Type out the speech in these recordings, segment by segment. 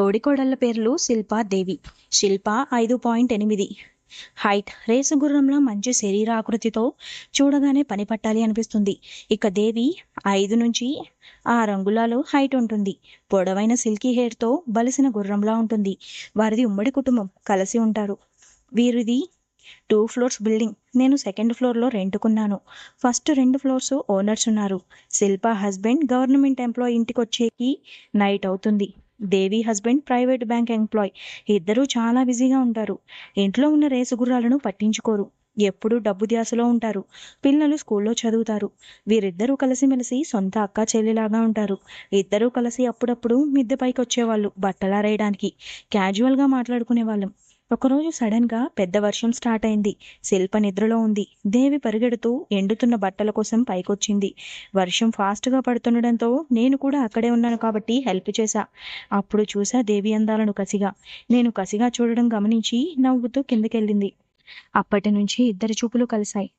తోడికోడళ్ల పేర్లు శిల్ప, దేవి. శిల్ప 5.8 height, race గుర్రంలా మంచి శరీరాకృతితో చూడగానే పని పట్టాలి అనిపిస్తుంది. ఇక దేవి 5 నుంచి 6 అంగుళాలు హైట్ ఉంటుంది. పొడవైన సిల్కీ హెయిర్తో బలిసిన గుర్రంలా ఉంటుంది. వారిది ఉమ్మడి కుటుంబం, కలిసి ఉంటారు. వీరిది 2 ఫ్లోర్స్ బిల్డింగ్. నేను సెకండ్ ఫ్లోర్లో రెంటుకున్నాను. ఫస్ట్ 2 ఫ్లోర్స్ ఓనర్స్ ఉన్నారు. శిల్ప హస్బెండ్ గవర్నమెంట్ ఎంప్లాయ్. ఇంటికి వచ్చేకి నైట్ అవుతుంది. దేవి హస్బెండ్ ప్రైవేట్ బ్యాంక్ ఎంప్లాయ్. ఇద్దరూ చాలా బిజీగా ఉంటారు. ఇంట్లో ఉన్న రేసు గుర్రాలను పట్టించుకోరు. ఎప్పుడూ డబ్బు ధ్యాసలో ఉంటారు. పిల్లలు స్కూల్లో చదువుతారు. వీరిద్దరూ కలిసిమెలిసి సొంత అక్క చెల్లిలాగా ఉంటారు. ఇద్దరూ కలిసి అప్పుడప్పుడు మిద్దె పైకి వచ్చేవాళ్ళు బట్టలారేయడానికి. క్యాజువల్గా మాట్లాడుకునేవాళ్ళం. ఒకరోజు సడన్ గా పెద్ద వర్షం స్టార్ట్ అయింది. శిల్ప నిద్రలో ఉంది. దేవి పరిగెడుతూ ఎండుతున్న బట్టల కోసం పైకొచ్చింది. వర్షం ఫాస్ట్ గా పడుతుండడంతో నేను కూడా అక్కడే ఉన్నాను కాబట్టి హెల్ప్ చేశా. అప్పుడు చూసా దేవి అందాలను కసిగా. నేను కసిగా చూడడం గమనించి నవ్వుతూ కిందకెళ్ళింది. అప్పటి నుంచి ఇద్దరి చూపులు కలిశాయి.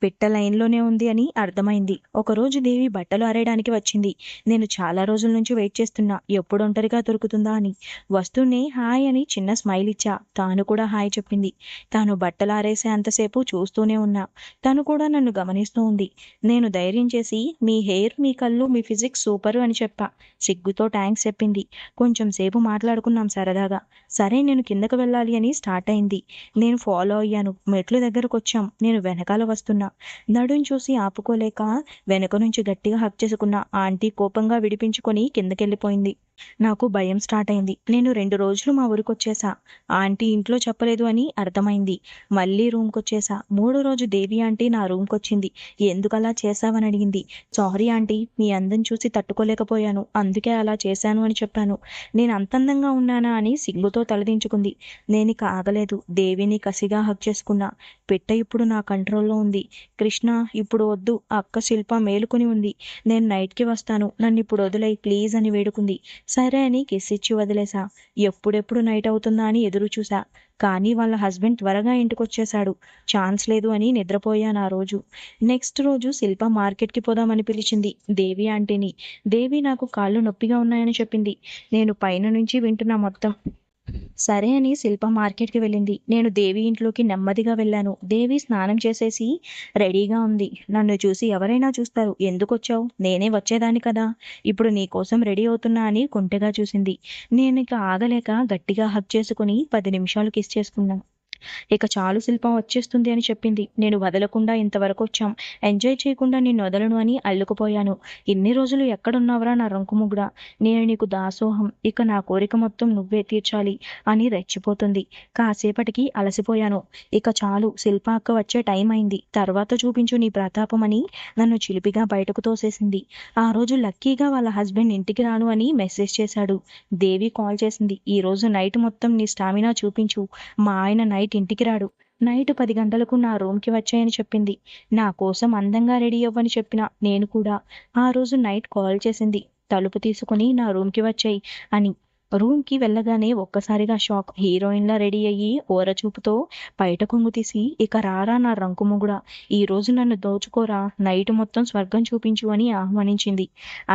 పిట్ట లైన్లోనే ఉంది అని అర్థమైంది. ఒకరోజు దేవి బట్టలు ఆరేయడానికి వచ్చింది. నేను చాలా రోజుల నుంచి వెయిట్ చేస్తున్నా, ఎప్పుడు ఒంటరిగా దొరుకుతుందా అని. వస్తూనే హాయ్ అని చిన్న స్మైల్ ఇచ్చా. తాను కూడా హాయ్ చెప్పింది. తాను బట్టలు ఆరేసే అంతసేపు చూస్తూనే ఉన్నా. తను కూడా నన్ను గమనిస్తూ ఉంది. నేను ధైర్యం చేసి మీ హెయిర్, మీ కళ్ళు, మీ ఫిజిక్స్ సూపరు అని చెప్పా. సిగ్గుతో థ్యాంక్స్ చెప్పింది. కొంచెం సేపు మాట్లాడుకున్నాం సరదాగా. సరే నేను కిందకు వెళ్ళాలి అని స్టార్ట్ అయింది. నేను ఫాలో అయ్యాను. మెట్లు దగ్గరకు వచ్చాం. నేను వెనకాల వస్తున్నా. నడుం చూసి ఆపుకోలేక వెనక నుంచి గట్టిగా హక్ చేసుకున్నా. ఆంటీ కోపంగా విడిపించుకొని కిందకెళ్ళిపోయింది. నాకు భయం స్టార్ట్ అయింది. నేను 2 రోజులు మా ఊరికొచ్చేసా. ఆంటీ ఇంట్లో చెప్పలేదు అని అర్థమైంది. మళ్ళీ రూమ్కొచ్చేసా. 3వ రోజు దేవి ఆంటీ నా రూమ్కొచ్చింది. ఎందుకలా చేశావని అడిగింది. సారీ ఆంటీ, మీ అందం చూసి తట్టుకోలేకపోయాను, అందుకే అలా చేశాను అని చెప్పాను. నేను అంతందంగా ఉన్నానా అని సిగ్గుతో తలదించుకుంది. నేనిక ఆగలేదు. దేవిని కసిగా హక్ చేసుకున్నా. పిట్ట ఇప్పుడు నా కంట్రోల్లో ఉంది. కృష్ణ ఇప్పుడు వద్దు, అక్క శిల్ప మేలుకుని ఉంది. నేను నైట్కి వస్తాను, నన్ను ఇప్పుడు వదిలేయ్ ప్లీజ్ అని వేడుకుంది. సరే అని కిస్ ఇచ్చి వదిలేసా. ఎప్పుడెప్పుడు నైట్ అవుతుందా అని ఎదురు చూసా. కానీ వాళ్ళ హస్బెండ్ త్వరగా ఇంటికొచ్చేశాడు. ఛాన్స్ లేదు అని నిద్రపోయాను ఆ రోజు. నెక్స్ట్ రోజు శిల్ప మార్కెట్కి పోదామని పిలిచింది దేవి ఆంటీని. దేవి నాకు కాళ్ళు నొప్పిగా ఉన్నాయని చెప్పింది. నేను పైన నుంచి వింటున్నా మొత్తం. సరే అని శిల్ప మార్కెట్కి వెళ్ళింది. నేను దేవి ఇంట్లోకి నెమ్మదిగా వెళ్ళాను. దేవి స్నానం చేసేసి రెడీగా ఉంది. నన్ను చూసి ఎవరైనా చూస్తారు, ఎందుకొచ్చావు, నేనే వచ్చేదాన్ని కదా, ఇప్పుడు నీ కోసం రెడీ అవుతున్నా అని కుంటెగా చూసింది. నేను ఇక ఆగలేక గట్టిగా హగ్ చేసుకుని 10 నిమిషాలు కిస్ చేసుకున్నాను. ఇక చాలు శిల్ప వచ్చేస్తుంది అని చెప్పింది. నేను వదలకుండా ఇంతవరకు వచ్చాం, ఎంజాయ్ చేయకుండా నిన్ను వదలను అని అల్లుకుపోయాను. ఇన్ని రోజులు ఎక్కడున్నావురా నా రంకుముగుడా, నేను నీకు దాసోహం, ఇక నా కోరిక మొత్తం నువ్వే తీర్చాలి అని రెచ్చిపోతుంది. కాసేపటికి అలసిపోయాను. ఇక చాలు, శిల్ప అక్క వచ్చే టైం అయింది, తర్వాత చూపించు నీ ప్రతాపం అని నన్ను చిలిపిగా బయటకు తోసేసింది. ఆ రోజు లక్కీగా వాళ్ళ హస్బెండ్ ఇంటికి రాను అని మెసేజ్ చేశాడు. దేవి కాల్ చేసింది. ఈ రోజు నైట్ మొత్తం నీ స్టామినా చూపించు, మా ఆయన నైట్ ఇంటికి రాడు, నైట్ 10 గంటలకు నా రూమ్కి వచ్చాయని చెప్పింది. నా కోసం అందంగా రెడీ అవ్వని చెప్పిన నేను కూడా. ఆ రోజు నైట్ కాల్ చేసింది. తలుపు తీసుకుని నా రూమ్కి వచ్చాయి అని. రూమ్కి వెళ్ళగానే ఒక్కసారిగా షాక్. హీరోయిన్లా రెడీ అయ్యి ఓరచూపుతో బయట కొంగు తీసి ఇక రారా నా రంకుముగుడా, ఈ రోజు నన్ను దోచుకోరా, నైట్ మొత్తం స్వర్గం చూపించు అని ఆహ్వానించింది.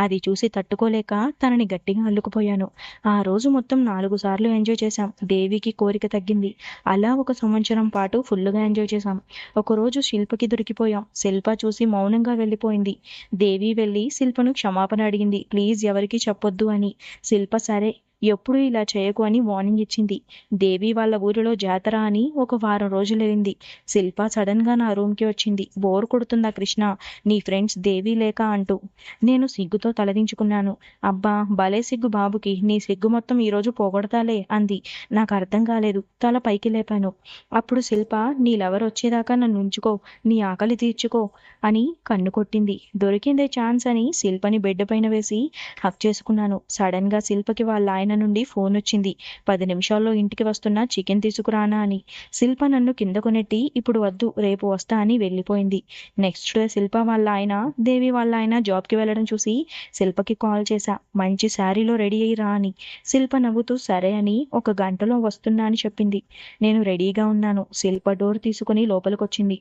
అది చూసి తట్టుకోలేక తనని గట్టిగా అల్లుకుపోయాను. ఆ రోజు మొత్తం 4 సార్లు ఎంజాయ్ చేశాం. దేవికి కోరిక తగ్గింది. అలా 1 సంవత్సరం పాటు ఫుల్గా ఎంజాయ్ చేశాం. ఒకరోజు శిల్పకి దొరికిపోయాం. శిల్ప చూసి మౌనంగా వెళ్ళిపోయింది. దేవి వెళ్ళి శిల్పను క్షమాపణ అడిగింది. ప్లీజ్ ఎవరికి చెప్పొద్దు అని. శిల్ప సరే, ఎప్పుడు ఇలా చేయకు అని వార్నింగ్ ఇచ్చింది. దేవి వాళ్ళ ఊరిలో జాతర అని ఒక వారం రోజులు వెళ్ళింది. శిల్ప సడన్ గా నా రూమ్కి వచ్చింది. బోర్ కొడుతుందా కృష్ణ, నీ ఫ్రెండ్స్ దేవి లేక అంటూ. నేను సిగ్గుతో తలదించుకున్నాను. అబ్బా భలే సిగ్గు బాబుకి, నీ సిగ్గు మొత్తం ఈరోజు పోగొడతాలే అంది. నాకు అర్థం కాలేదు. తల పైకి లేపాను. అప్పుడు శిల్ప, నీ లవర్ వచ్చేదాకా నన్ను ఉంచుకో, నీ ఆకలి తీర్చుకో అని కన్ను కొట్టింది. దొరికిందే ఛాన్స్ అని శిల్పని బెడ్ పైన వేసి హక్ చేసుకున్నాను. సడన్ గా శిల్పకి వాళ్ళ ఆయన నుండి ఫోన్ వచ్చింది. 10 నిమిషాల్లో ఇంటికి వస్తున్నా, చికెన్ తీసుకురానా అని. శిల్ప నన్ను కిందకు నెట్టి ఇప్పుడు వద్దు రేపు వస్తా అని వెళ్ళిపోయింది. నెక్స్ట్ డే శిల్ప వాళ్ళ ఆయన, దేవి వాళ్ళ ఆయన జాబ్కి వెళ్ళడం చూసి శిల్పకి కాల్ చేశా. మంచి శారీలో రెడీ అయ్యి రా అని. శిల్ప నవ్వుతూ సరే అని 1 గంటలో వస్తున్నా అని చెప్పింది. నేను రెడీగా ఉన్నాను. శిల్ప డోర్ తీసుకుని లోపలికొచ్చింది.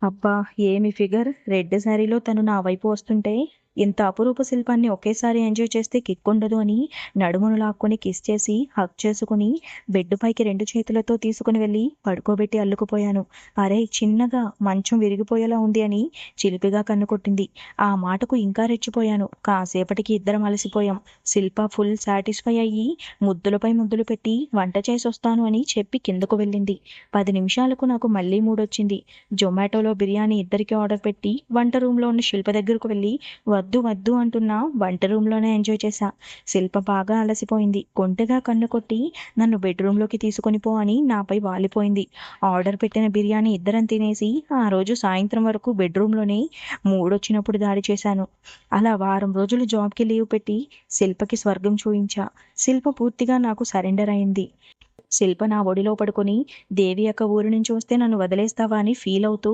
అబ్బా ఏమి ఫిగర్! రెడ్ శారీలో తను నా వైపు వస్తుంటే ఇంత అపురూప శిల్పాన్ని ఒకేసారి ఎంజాయ్ చేస్తే కిక్ ఉండదు అని నడుమును లాక్కొని కిస్ చేసి హక్ చేసుకుని బెడ్ పైకి 2 చేతులతో తీసుకుని వెళ్ళి పడుకోబెట్టి అల్లుకుపోయాను. అరే చిన్నగా మంచం విరిగిపోయేలా ఉంది అని చిలిపిగా కన్ను కొట్టింది. ఆ మాటకు ఇంకా రెచ్చిపోయాను. కాసేపటికి ఇద్దరం అలసిపోయాం. శిల్ప ఫుల్ సాటిస్ఫై అయ్యి ముద్దులపై ముద్దులు పెట్టి వంట చేసొస్తాను అని చెప్పి కిందకు వెళ్ళింది. 10 నిమిషాలకు నాకు మళ్ళీ మూడొచ్చింది. జొమాటోలో బిర్యానీ ఇద్దరికి ఆర్డర్ పెట్టి వంట రూమ్లో ఉన్న శిల్ప దగ్గరకు వెళ్ళి వద్దు వద్దు అంటున్నా వంట రూమ్లోనే ఎంజాయ్ చేశా. శిల్ప బాగా అలసిపోయింది. కొంటెగా కన్ను కొట్టి నన్ను బెడ్రూమ్లోకి తీసుకొని పో అని నాపై వాలిపోయింది. ఆర్డర్ పెట్టిన బిర్యానీ ఇద్దరం తినేసి ఆ రోజు సాయంత్రం వరకు బెడ్రూమ్లోనే మూడొచ్చినప్పుడు దాడి చేశాను. అలా వారం రోజులు జాబ్కి లీవ్ పెట్టి శిల్పకి స్వర్గం చూయించా. శిల్ప పూర్తిగా నాకు సరెండర్ అయింది. శిల్ప నా ఒడిలో పడుకొని దేవి అక్క ఊరి నుంచి వస్తే నన్ను వదిలేస్తావా అని ఫీల్ అవుతూ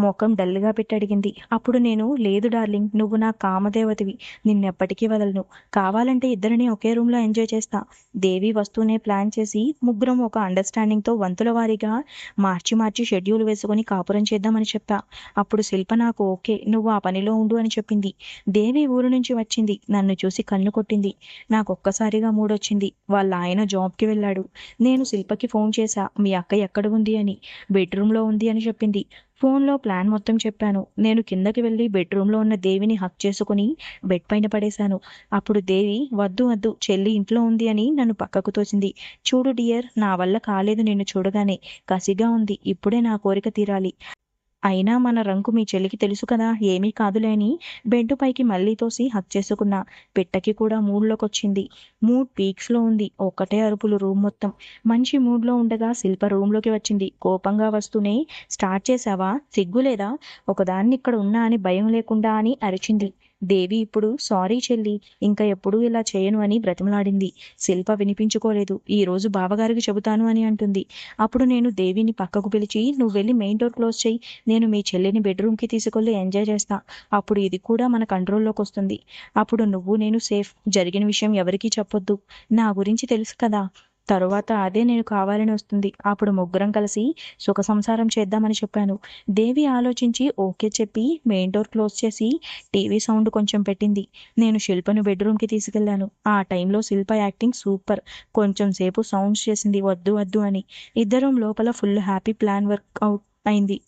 ముఖం డల్గా పెట్టి అడిగింది. అప్పుడు నేను లేదు డార్లింగ్, నువ్వు నా కామదేవతివి, నిన్నెప్పటికీ వదలను. కావాలంటే ఇద్దరిని ఒకే రూమ్లో ఎంజాయ్ చేస్తా. దేవి వస్తూనే ప్లాన్ చేసి ముగ్గురం ఒక అండర్స్టాండింగ్తో వంతుల వారీగా మార్చి మార్చి షెడ్యూల్ వేసుకొని కాపురం చేద్దామని చెప్పా. అప్పుడు శిల్ప నాకు ఓకే, నువ్వు ఆ పనిలో ఉండు అని చెప్పింది. దేవి ఊరు నుంచి వచ్చింది. నన్ను చూసి కన్ను కొట్టింది. నాకు ఒక్కసారిగా మూడొచ్చింది. వాళ్ళ ఆయన జాబ్కి వెళ్ళాడు. నేను శిల్పకి ఫోన్ చేశా, మీ అక్క ఎక్కడ ఉంది అని. బెడ్రూమ్లో ఉంది అని చెప్పింది. ఫోన్లో ప్లాన్ మొత్తం చెప్పాను. నేను కిందకి వెళ్ళి బెడ్రూమ్లో ఉన్న దేవిని హక్ చేసుకుని బెడ్ పైన పడేశాను. అప్పుడు దేవి వద్దు వద్దు, చెల్లి ఇంట్లో ఉంది అని నన్ను పక్కకు తోసింది. చూడు డియర్, నా వల్ల కాలేదు నిన్ను చూడగానే. కసిగా ఉంది. ఇప్పుడే నా కోరిక తీరాలి. అయినా మన రంకు మీ చెల్లికి తెలుసు కదా, ఏమీ కాదులే అని బెడ్ పైకి మళ్ళీ తోసి హక్ చేసుకున్నా. పిట్టకి కూడా మూడ్లోకొచ్చింది. మూడ్ పీక్స్లో ఉంది. ఒక్కటే అరుపులు రూమ్ మొత్తం. మంచి మూడ్లో ఉండగా శిల్ప రూమ్లోకి వచ్చింది. కోపంగా వస్తూనే స్టార్ట్ చేశావా, సిగ్గులేదా, ఒకదాన్ని ఇక్కడ ఉన్నా అని భయం లేకుండా అని అరిచింది. దేవి ఇప్పుడు సారీ చెల్లి, ఇంకా ఎప్పుడూ ఇలా చేయను అని బ్రతిమలాడింది. శిల్ప వినిపించుకోలేదు. ఈ రోజు బావగారికి చెబుతాను అని అంటుంది. అప్పుడు నేను దేవిని పక్కకు పిలిచి నువ్వు వెళ్ళి మెయిన్ డోర్ క్లోజ్ చేయి, నేను మీ చెల్లిని బెడ్రూమ్కి తీసుకెళ్ళి ఎంజాయ్ చేస్తా. అప్పుడు ఇది కూడా మన కంట్రోల్లోకి వస్తుంది. అప్పుడు నువ్వు నేను సేఫ్. జరిగిన విషయం ఎవరికీ చెప్పొద్దు. నా గురించి తెలుసు కదా, తరువాత అదే నేను కావాలని వస్తుంది. అప్పుడు ముగ్గురం కలిసి సుఖ సంసారం చేద్దామని చెప్పాను. దేవి ఆలోచించి ఓకే చెప్పి మెయిన్ డోర్ క్లోజ్ చేసి టీవీ సౌండ్ కొంచెం పెట్టింది. నేను శిల్పను బెడ్రూమ్కి తీసుకెళ్లాను. ఆ టైంలో శిల్ప యాక్టింగ్ సూపర్. కొంచెం సేపు సౌండ్స్ చేసింది వద్దు వద్దు అని. ఇద్దరం లోపల full happy plan work out అయింది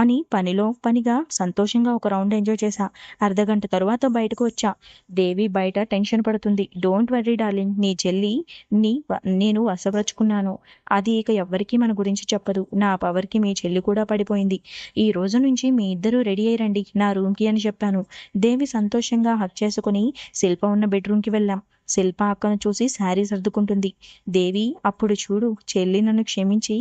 అని పనిలో పనిగా సంతోషంగా ఒక రౌండ్ ఎంజాయ్ చేశా. అర్ధగంట తరువాత బయటకు వచ్చా. దేవి బయట టెన్షన్ పడుతుంది. డోంట్ వర్రీ డార్లింగ్, నీ చెల్లి నేను వశపరుచుకున్నాను. అది ఇక ఎవ్వరికీ మన గురించి చెప్పదు. నా పవర్కి మీ చెల్లి కూడా పడిపోయింది. ఈ రోజు నుంచి మీ ఇద్దరూ రెడీ అయ్యి రండి నా రూమ్కి అని చెప్పాను. దేవి సంతోషంగా హక్ చేసుకుని శిల్ప ఉన్న బెడ్రూమ్కి వెళ్ళాం. శిల్ప అక్కను చూసి శారీ సర్దుకుంటుంది. దేవి అప్పుడు చూడు, చెల్లి నన్ను క్షమించి,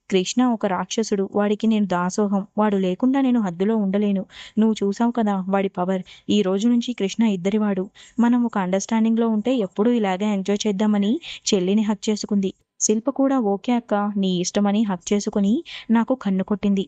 కృష్ణ ఒక రాక్షసుడు, వాడికి నేను దాసోహం, వాడు లేకుండా నేను హద్దులో ఉండలేను. నువ్వు చూసావు కదా వాడి పవర్. ఈ రోజు నుంచి కృష్ణ ఇద్దరివాడు. మనం ఒక అండర్స్టాండింగ్లో ఉంటే ఎప్పుడూ ఇలాగే ఎంజాయ్ చేద్దామని చెల్లిని హక్ చేసుకుంది. శిల్ప కూడా ఓకే అక్క, నీ ఇష్టమని హక్ చేసుకుని నాకు కన్ను కొట్టింది.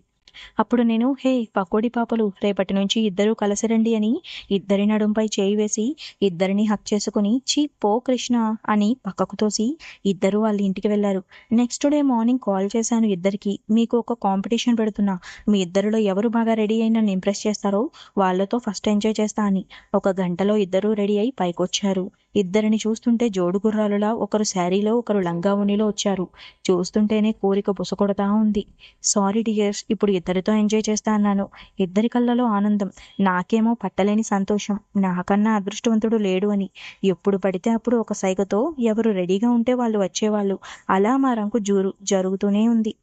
అప్పుడు నేను హే పకోడి పాపలు, రేపటి నుంచి ఇద్దరూ కలిసిరండి అని ఇద్దరి నడుంపై చేయి వేసి ఇద్దరిని హక్ చేసుకుని చీ పో కృష్ణ అని పక్కకు తోసి ఇద్దరూ వాళ్ళ ఇంటికి వెళ్ళారు. నెక్స్ట్ డే మార్నింగ్ కాల్ చేశాను ఇద్దరికి, మీకు ఒక కాంపిటీషన్ పెడుతున్నా, మీ ఇద్దరిలో ఎవరు బాగా రెడీ అయి నన్ను ఇంప్రెస్ చేస్తారో వాళ్ళతో ఫస్ట్ ఎంజాయ్ చేస్తా అని. 1 గంటలో ఇద్దరూ రెడీ అయి పైకొచ్చారు. ఇద్దరిని చూస్తుంటే జోడు గుర్రాలులా ఒకరు శారీలో ఒకరు లంగా ఉనిలో వచ్చారు. చూస్తుంటేనే కోరిక బుసకొడతా ఉంది. సారీ డియర్స్, ఇప్పుడు ఇద్దరితో ఎంజాయ్ చేస్తా అన్నాను. ఇద్దరి కళ్ళలో ఆనందం, నాకేమో పట్టలేని సంతోషం. నాకన్నా అదృష్టవంతుడు లేడు అని. ఎప్పుడు పడితే అప్పుడు ఒక సైగతో ఎవరు రెడీగా ఉంటే వాళ్ళు వచ్చేవాళ్ళు. అలా మా రంకు జరుగుతూనే ఉంది.